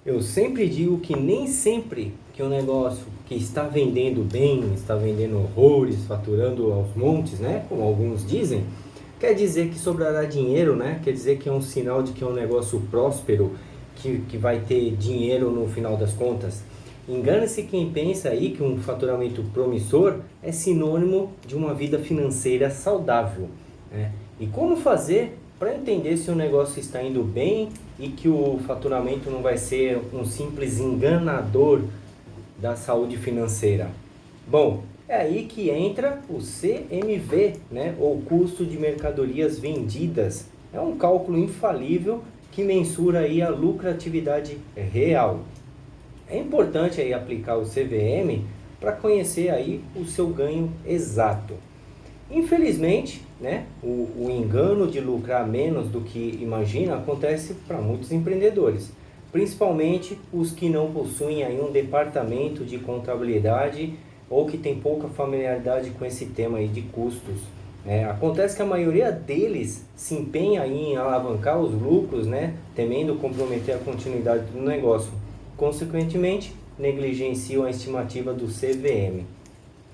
Eu sempre digo que nem sempre que um negócio que está vendendo bem, está vendendo horrores, faturando aos montes, né, como alguns dizem, quer dizer que sobrará dinheiro, né? Quer dizer que é um sinal de que é um negócio próspero, que vai ter dinheiro no final das contas. Engane-se quem pensa aí que um faturamento promissor é sinônimo de uma vida financeira saudável, né? E como fazer para entender se o negócio está indo bem e que o faturamento não vai ser um simples enganador da saúde financeira? Bom, é aí que entra o CMV, né? Ou custo de mercadorias vendidas. É um cálculo infalível que mensura aí a lucratividade real. É importante aí aplicar o CVM para conhecer aí o seu ganho exato. Infelizmente, né, o engano de lucrar menos do que imagina acontece para muitos empreendedores, principalmente os que não possuem aí um departamento de contabilidade ou que tem pouca familiaridade com esse tema aí de custos. Acontece que a maioria deles se empenha aí em alavancar os lucros, né, temendo comprometer a continuidade do negócio. Consequentemente, negligenciam a estimativa do CVM.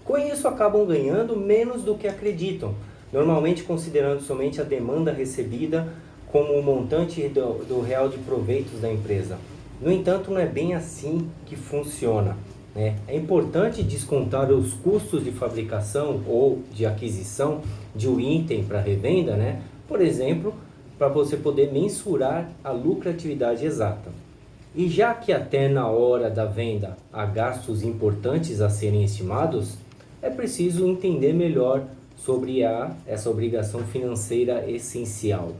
Com isso, acabam ganhando menos do que acreditam, normalmente considerando somente a demanda recebida como o montante do real de proveitos da empresa. No entanto, não é bem assim que funciona, né? É importante descontar os custos de fabricação ou de aquisição de um item para revenda, né? Por exemplo, para você poder mensurar a lucratividade exata. E já que até na hora da venda há gastos importantes a serem estimados, é preciso entender melhor sobre essa obrigação financeira essencial.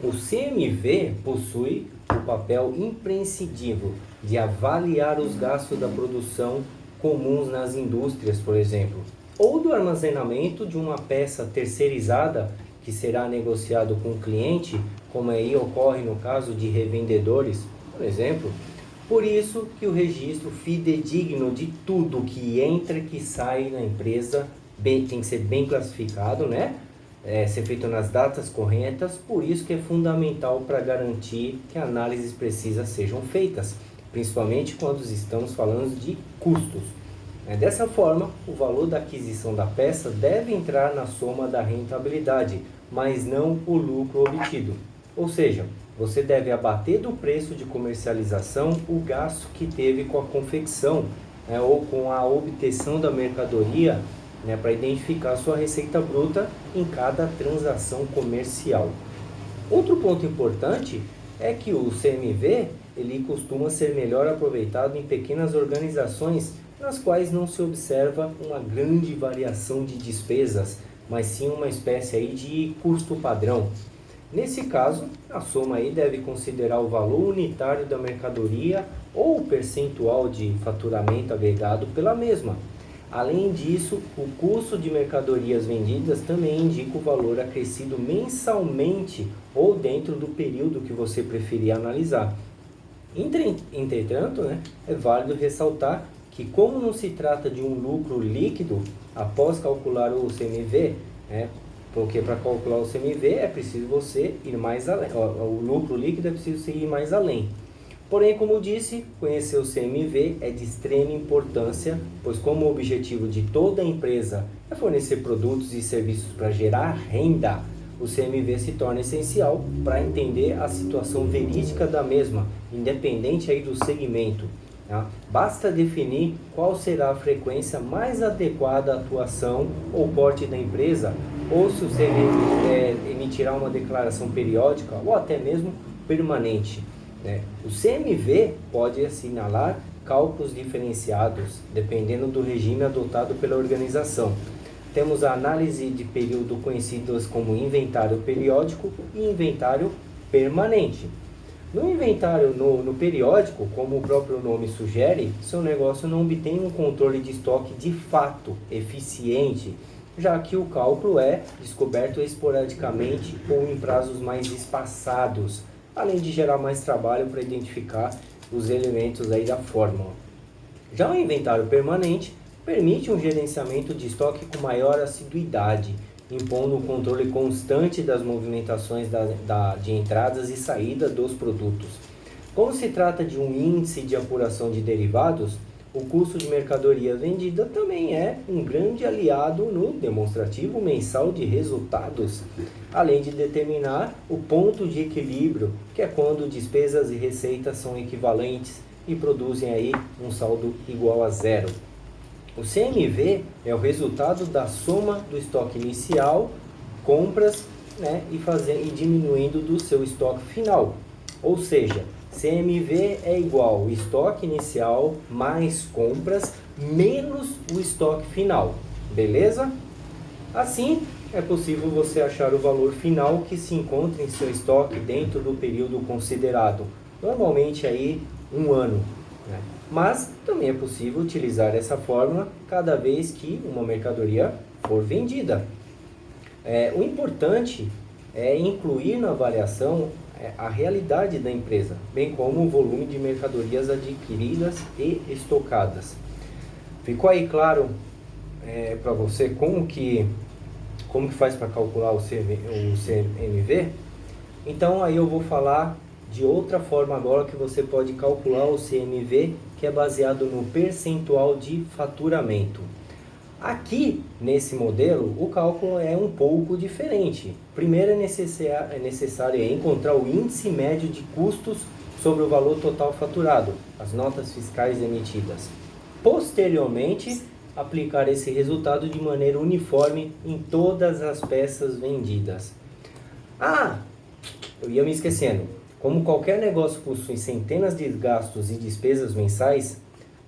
O CMV possui o papel imprescindível de avaliar os gastos da produção comuns nas indústrias, por exemplo, ou do armazenamento de uma peça terceirizada que será negociado com o cliente, como aí ocorre no caso de revendedores, por exemplo. Por isso que o registro fidedigno de tudo que entra e que sai na empresa tem que ser bem classificado, né? Ser feito nas datas corretas, por isso que é fundamental para garantir que análises precisas sejam feitas, principalmente quando estamos falando de custos. Dessa forma, o valor da aquisição da peça deve entrar na soma da rentabilidade, mas não o lucro obtido. Ou seja, você deve abater do preço de comercialização o gasto que teve com a confecção, ou com a obtenção da mercadoria, para identificar a sua receita bruta em cada transação comercial. Outro ponto importante é que o CMV ele costuma ser melhor aproveitado em pequenas organizações nas quais não se observa uma grande variação de despesas, mas sim uma espécie aí de custo padrão. Nesse caso, a soma aí deve considerar o valor unitário da mercadoria ou o percentual de faturamento agregado pela mesma. Além disso, o custo de mercadorias vendidas também indica o valor acrescido mensalmente ou dentro do período que você preferir analisar. Entretanto, é válido ressaltar que como não se trata de um lucro líquido, após calcular o CMV, porque para calcular o CMV é preciso você ir mais além, o lucro líquido é preciso você ir mais além. Porém, como disse, conhecer o CMV é de extrema importância, pois como o objetivo de toda empresa é fornecer produtos e serviços para gerar renda, o CMV se torna essencial para entender a situação verídica da mesma, independente aí do segmento. Tá? Basta definir qual será a frequência mais adequada à atuação ou porte da empresa, ou se você emitirá uma declaração periódica ou até mesmo permanente. O CMV pode assinalar cálculos diferenciados, dependendo do regime adotado pela organização. Temos a análise de período conhecidas como inventário periódico e inventário permanente. No inventário no periódico, como o próprio nome sugere, seu negócio não obtém um controle de estoque de fato eficiente, já que o cálculo é descoberto esporadicamente ou em prazos mais espaçados, além de gerar mais trabalho para identificar os elementos aí da fórmula. Já o inventário permanente permite um gerenciamento de estoque com maior assiduidade, impondo um controle constante das movimentações de entradas e saídas dos produtos. Como se trata de um índice de apuração de derivados, o custo de mercadoria vendida também é um grande aliado no demonstrativo mensal de resultados, além de determinar o ponto de equilíbrio, que é quando despesas e receitas são equivalentes e produzem aí um saldo igual a zero. O CMV é o resultado da soma do estoque inicial, compras, né, e diminuindo do seu estoque final. Ou seja, CMV é igual ao estoque inicial mais compras menos o estoque final. Beleza? Assim, é possível você achar o valor final que se encontra em seu estoque dentro do período considerado. Normalmente aí um ano, né? Mas também é possível utilizar essa fórmula cada vez que uma mercadoria for vendida. O importante é incluir na avaliação a realidade da empresa, bem como o volume de mercadorias adquiridas e estocadas. Ficou aí claro para você como que faz para calcular o CMV? Então aí eu vou falar de outra forma agora que você pode calcular o CMV, que é baseado no percentual de faturamento. Aqui, nesse modelo, o cálculo é um pouco diferente. Primeiro é necessário encontrar o índice médio de custos sobre o valor total faturado, as notas fiscais emitidas. Posteriormente, aplicar esse resultado de maneira uniforme em todas as peças vendidas. Eu ia me esquecendo. Como qualquer negócio possui centenas de gastos e despesas mensais,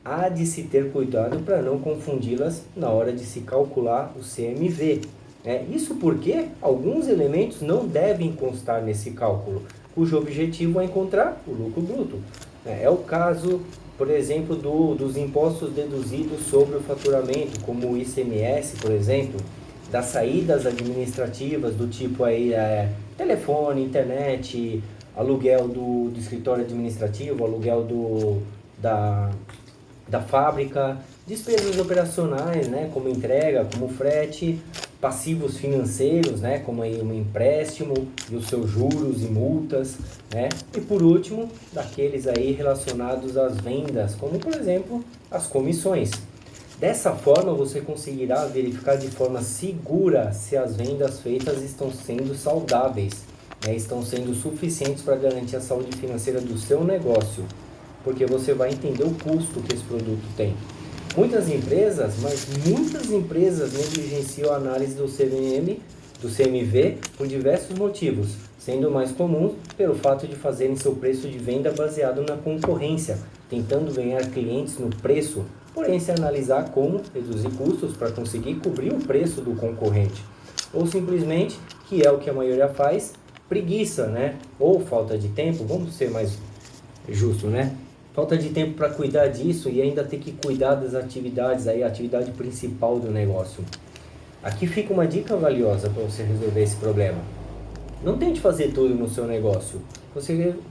há de se ter cuidado para não confundi-las na hora de se calcular o CMV. Isso porque alguns elementos não devem constar nesse cálculo, cujo objetivo é encontrar o lucro bruto. É o caso, por exemplo, dos impostos deduzidos sobre o faturamento, como o ICMS, por exemplo, das saídas administrativas do tipo aí, telefone, internet, aluguel do escritório administrativo, aluguel da fábrica, despesas operacionais, né, como entrega, como frete, passivos financeiros, né, como aí um empréstimo e os seus juros e multas, né, e por último, daqueles aí relacionados às vendas, como por exemplo, as comissões. Dessa forma, você conseguirá verificar de forma segura se as vendas feitas estão sendo saudáveis, né, estão sendo suficientes para garantir a saúde financeira do seu negócio, porque você vai entender o custo que esse produto tem. Muitas empresas negligenciam a análise do CMV por diversos motivos, sendo mais comum pelo fato de fazerem seu preço de venda baseado na concorrência, tentando ganhar clientes no preço, porém se analisar como reduzir custos para conseguir cobrir o preço do concorrente. Ou simplesmente, que é o que a maioria faz, preguiça, né? Ou falta de tempo, vamos ser mais justo, né? Falta de tempo para cuidar disso e ainda ter que cuidar das atividades, aí, a atividade principal do negócio. Aqui fica uma dica valiosa para você resolver esse problema. Não tente fazer tudo no seu negócio,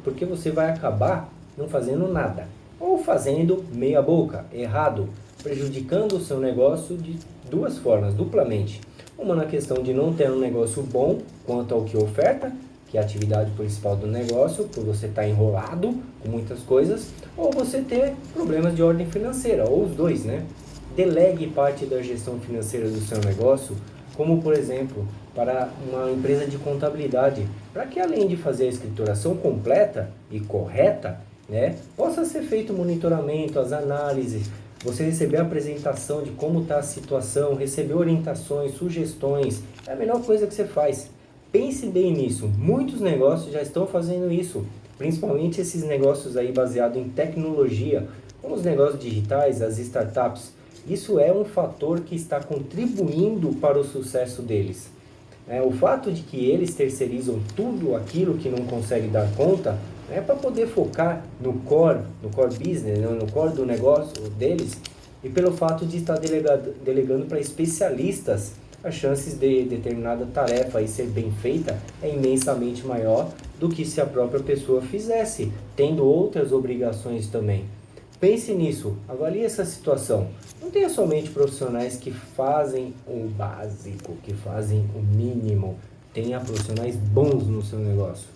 porque você vai acabar não fazendo nada, ou fazendo meia boca, errado, prejudicando o seu negócio de duas formas, duplamente. Uma na questão de não ter um negócio bom quanto ao que oferta, que é a atividade principal do negócio, por você estar enrolado com muitas coisas, ou você ter problemas de ordem financeira, ou os dois, né? Delegue parte da gestão financeira do seu negócio, como por exemplo, para uma empresa de contabilidade, para que além de fazer a escrituração completa e correta, né, possa ser feito o monitoramento, as análises, você receber a apresentação de como está a situação, receber orientações, sugestões, é a melhor coisa que você faz. Pense bem nisso, muitos negócios já estão fazendo isso, principalmente esses negócios aí baseados em tecnologia, como os negócios digitais, as startups. Isso é um fator que está contribuindo para o sucesso deles. O fato de que eles terceirizam tudo aquilo que não conseguem dar conta, para poder focar no core business, no core do negócio deles, e pelo fato de estar delegando para especialistas, as chances de determinada tarefa aí ser bem feita é imensamente maior do que se a própria pessoa fizesse, tendo outras obrigações também. Pense nisso, avalie essa situação. Não tenha somente profissionais que fazem o básico, que fazem o mínimo. Tenha profissionais bons no seu negócio.